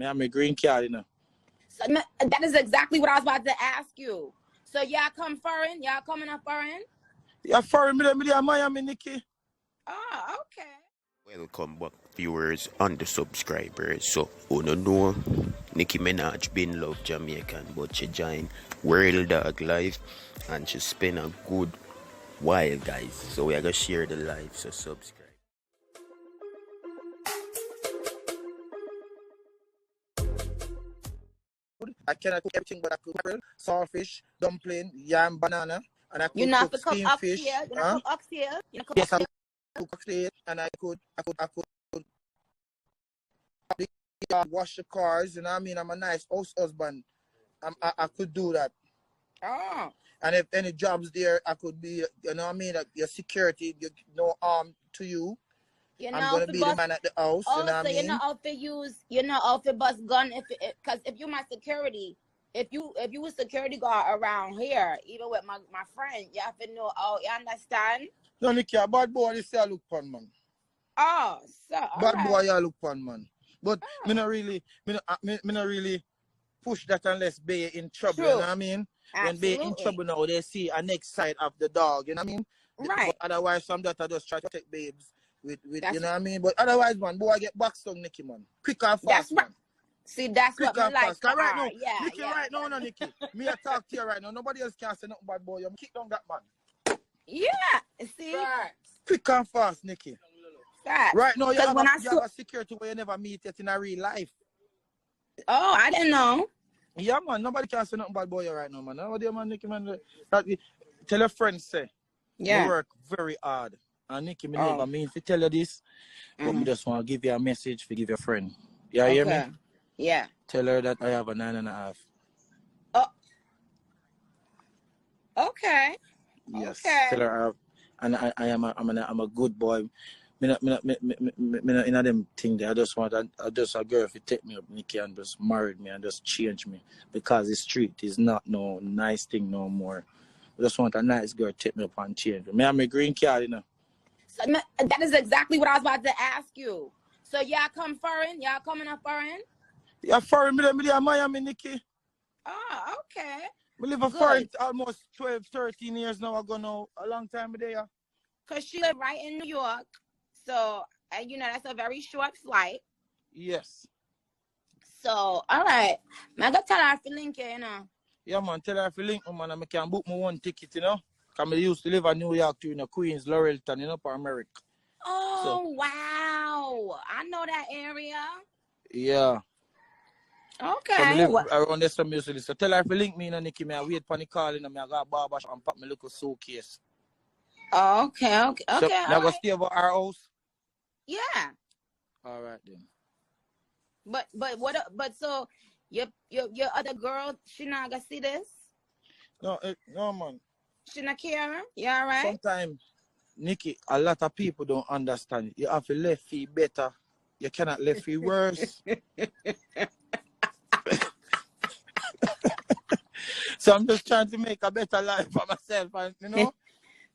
Me have my green card, you know. So that is exactly what I was about to ask you. So y'all come foreign? Y'all coming up foreign? Yeah, foreign, me there Miami, Nicki. Oh, okay. Welcome back, viewers and the subscribers. So, who don't know, Nicki Minaj been love Jamaican, but she joined World Dog Live and she spent a good while, guys. So, we are going to share the live, so subscribe. I cannot cook everything, but I cook mackerel, saltfish, dumpling, yam, banana, and I could You know cook to cook steamed fish. oxtail. You know cook oxtail. You know cook Yes, I oxtail. cook oxtail, and I could wash the cars. You know what I mean? I'm a nice house husband. I could do that. Oh. And if any jobs there, I could be, you know what I mean, like your security, no harm to you. I'm gonna be the man at the house. Oh, you know what I mean? you know how to use, you know how to bust gun because if you my security, if you a security guard around here, even with my friend, you have to know. Oh, you understand? No, Nicki, a bad boy, this I look pon, man. Oh, so bad right. boy, you look pon, man. But me not really push that unless be in trouble. True. You know what I mean? Absolutely. When be in trouble now, they see a next side of the dog. You know what I mean? Right. But otherwise, some that I just try to take babes with you know what I mean? But otherwise, man, boy, I get boxed on Nicki, man. Quick and fast, that's right. Man. See, that's quick what I like. Right now, yeah, Nicki, yeah. right now, no, Nicki. Me I talk to you right now. Nobody else can say nothing bad boy. You kick down that man. Yeah. See? Right. Quick and fast, Nicki. Facts. Right now, you have a security where you never meet it in a real life. Oh, I didn't know. Yeah, man. Nobody can say nothing bad boy right now, man. Nobody, man, Nicki, man. Tell your friends, say, yeah, you work very hard. And Nicki, me never mean to tell you this, but me just want to give you a message to give your friend. You hear me? Yeah. Tell her that I have a 9.5. Oh. Okay. Yes. Okay. Tell her I have, and I'm a good boy. Me not in them thing there. I just a girl if you take me up, Nicki, and just married me and just change me because the street is not no nice thing no more. I just want a nice girl to take me up and change me. Me have my green card, you know. So that is exactly what I was about to ask you. So y'all come foreign? Y'all coming up foreign? Yeah, foreign. Me there Miami, Nicki. Oh, okay. We live a foreign almost 12, 13 years now ago now. A long time there. Because she live right in New York. So, and you know, that's a very short flight. Yes. So, all right. I'm going to tell her to link you, you know. Yeah, man. Tell her to link me, man. I can book me one ticket, you know. Because I used to live in New York, too, you know, Queens, Laurelton, you know, for America. Oh, so, wow. I know that area. Yeah. Okay. So I live around there some usually. So tell her to link me, you know, Nicki. I wait for the call, you know, I got a barber shop and pack my little suitcase. Oh, okay. So now go stay over our house? Yeah. All right then. But so your other girl, she not gonna see this? No, man. She not care? You all right? Sometimes, Nicki, a lot of people don't understand. You have to left feet better. You cannot left feet worse. So I'm just trying to make a better life for myself, and you know.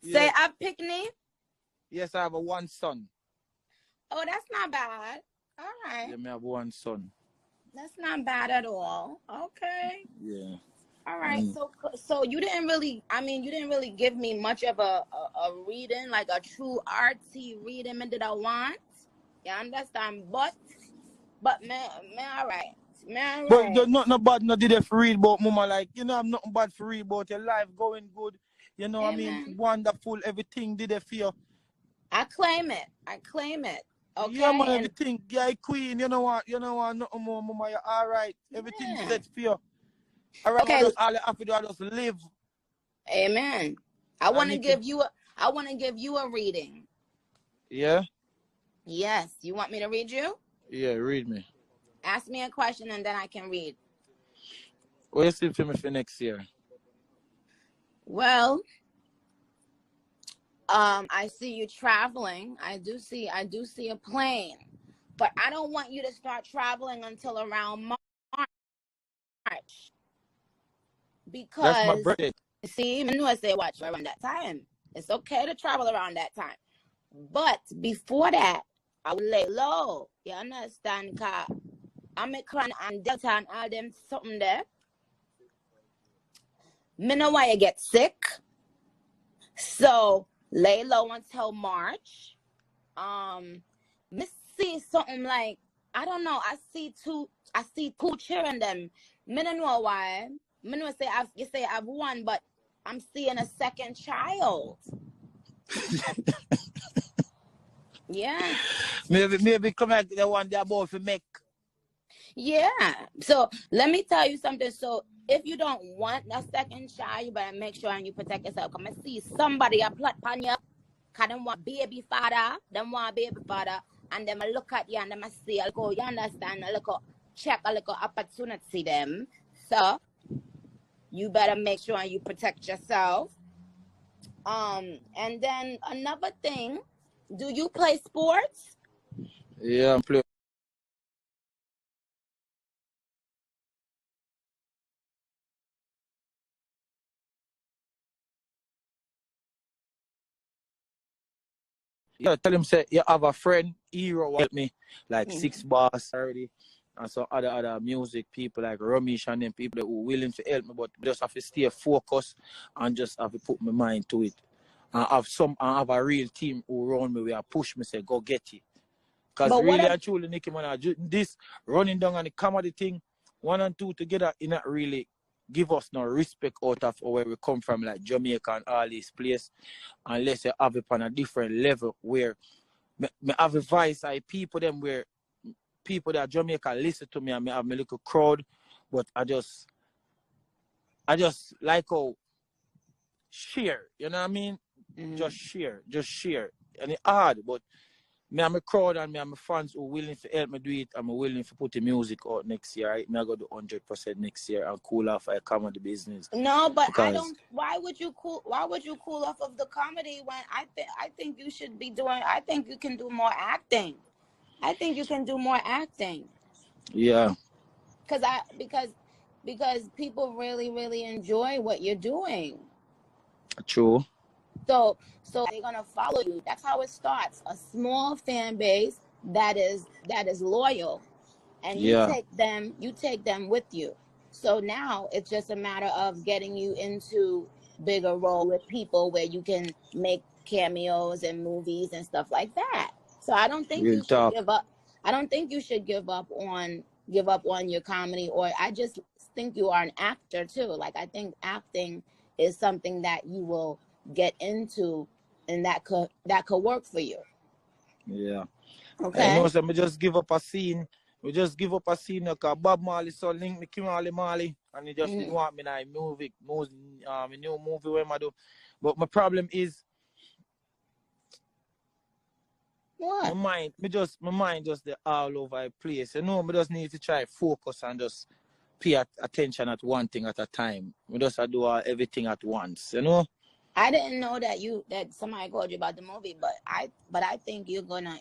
Say a picnic? Yes, I have one son. Oh, that's not bad. All right. Yeah, I have one son. That's not bad at all. Okay. Yeah. All right. So you didn't really, you didn't really give me much of a reading, like a true artsy reading that I want. You understand? But man, all right. Man, but there's nothing bad no did it for read about mama, like, you know, I'm nothing bad for read about your life going good. You know what I mean? Wonderful, everything did it for you. I claim it. Okay. Yeah, man, everything. Yeah, queen, you know what, nothing more, mama, you're all right. Everything's set for you. All right, okay. All you have to do is just live. Amen. I want to give you a reading. Yeah? Yes. You want me to read you? Yeah, read me. Ask me a question and then I can read. What you see for me for next year? Well, I see you traveling. I do see a plane, but I don't want you to start traveling until around March, because that's my birthday. See, I knew I say watch around that time. It's okay to travel around that time, but before that, I would lay low. You understand? Omicron and Delta and all them something there. Me know why you get sick. So lay low until March. Me see something like, I don't know. I see two children them. Me don't know why. Me know say you say I've one, but I'm seeing a second child. Yeah. Maybe come back the one they're about to make. Yeah. So let me tell you something. So if you don't want a second child, you better make sure and you protect yourself. Come and see somebody a plot on you. Cause them want baby father, and them a look at you and them a see, I'll go, you understand, a little check, a little opportunity them. So you better make sure and you protect yourself. And then another thing, do you play sports? Yeah, I'm playing. Yeah, tell him say you have a friend, hero help me, like 6 bars already. And some other music people like Ramesh and them people who willing to help me, but just have to stay focused and just have to put my mind to it. And have a real team who run me where push me say go get it. Because really and truly Nicki Minaj, this running down on the comedy thing, 1 and 2 together, it not really give us no respect out of where we come from, like Jamaica and all these places, unless you have it on a different level where me have a voice, I people them where people that Jamaica listen to me and me have my little crowd, but I just like how share, you know what I mean? Just share. And it's hard, but me and my crowd and me and my fans who willing to help me do it, I'm willing to put the music out next year. Right? Me I go do 100% next year and cool off I come on the business. No, but I don't. Why would you cool off of the comedy when I think you should be doing? I think you can do more acting. I think you can do more acting. Yeah. Because people really enjoy what you're doing. True. So they're gonna follow you. That's how it starts. A small fan base that is loyal, and you take them with you. So now it's just a matter of getting you into bigger role with people where you can make cameos and movies and stuff like that. So I don't think you should give up. I don't think you should give up on your comedy, or I just think you are an actor too. Like I think acting is something that you will get into and that could work for you. Yeah. Okay. I know so we just give up a scene. We just give up a scene because Bob Marley so link me Marley and he just didn't want me in a new movie where I do. But my problem is what? my mind just the all over the place. You know, I just need to try focus and just pay attention at one thing at a time. We just do everything at once, you know. I didn't know that somebody called you about the movie, but I think you're gonna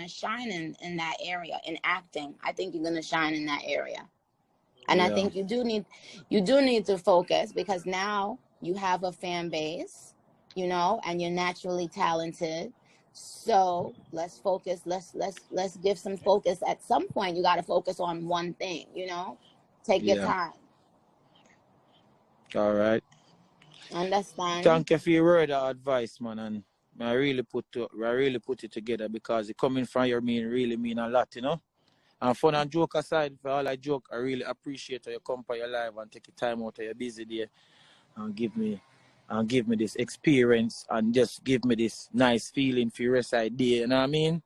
shine in that area in acting. I think you're gonna shine in that area, and I think you do need to focus because now you have a fan base, you know, and you're naturally talented. So let's focus. Let's give some focus. At some point, you got to focus on one thing. You know, take your time. All right. Understand? Thank you for your word of advice, man, and I really put it together because it coming from your really mean a lot, you know. And fun and joke aside, for all I joke, I really appreciate how you come by your life and take your time out of your busy day and give me this experience and just give me this nice feeling for your rest of the day, you know what I mean?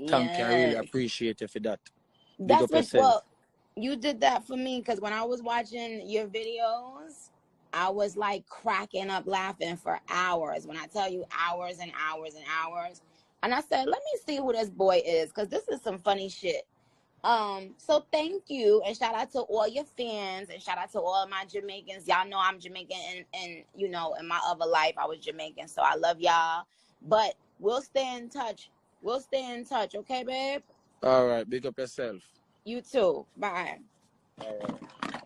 Thank you, I really appreciate you for that. That's what you did that for me because when I was watching your videos, I was like cracking up laughing for hours. When I tell you hours and hours and hours. And I said, let me see who this boy is because this is some funny shit. So thank you and shout out to all your fans and shout out to all my Jamaicans. Y'all know I'm Jamaican and you know, in my other life I was Jamaican. So I love y'all. But we'll stay in touch. Okay, babe? All right, big up yourself. You too. Bye. All right.